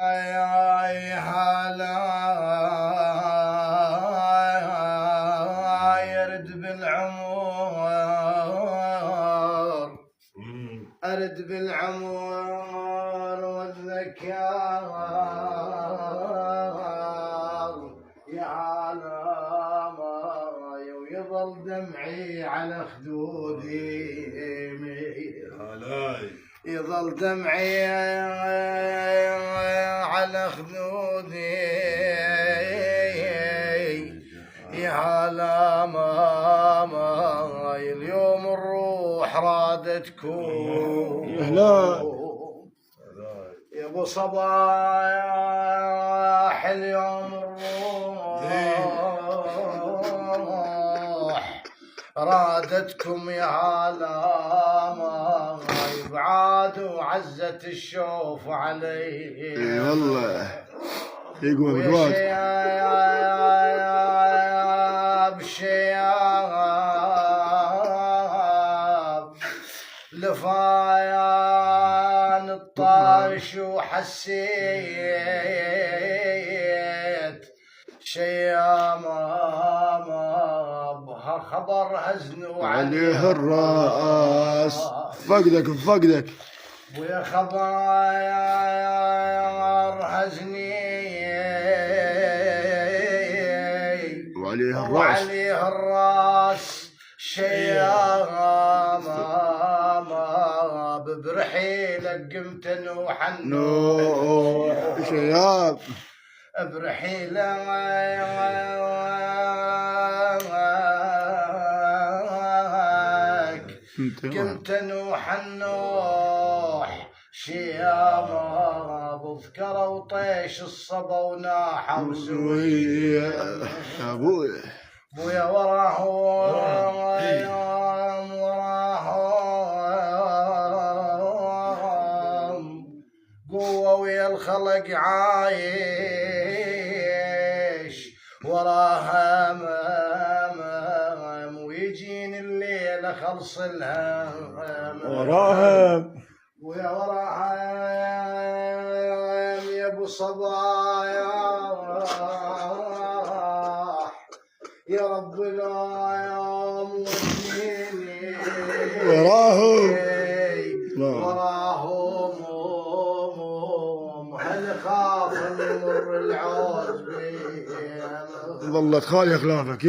يا هلا يرد بالعمر، أرد بالعمر والذكاء يا عالم، ويظل دمعي على خدودي، يظل دمعي على خدودي يا عالم. اليوم الروح رادتكم يا ابو صباح، اليوم الروح رادتكم يا عالم، يبعاد وعزت الشوف علي. اي والله يقوم الواد بشياب لفايان الطاش، وحسيت شيام بها خبر هزن عليه الراس. فقدك ويا خبر هزني وعليه الراس شيام، برحيلك قمت نوح شياب، برحيلك قمت نوح شيام، بذكره وطيش الصبا وناحه وسوي يا ابوي بويا وراه قوة ويا الخلق عايش وراها ويجيني الليلة خلص الهم وراها ويا وراها يا ابو صبايا يا رب لا يوم وديني وراهم هل خاف نمر العوز بيهم ظلت خالي اخلافك.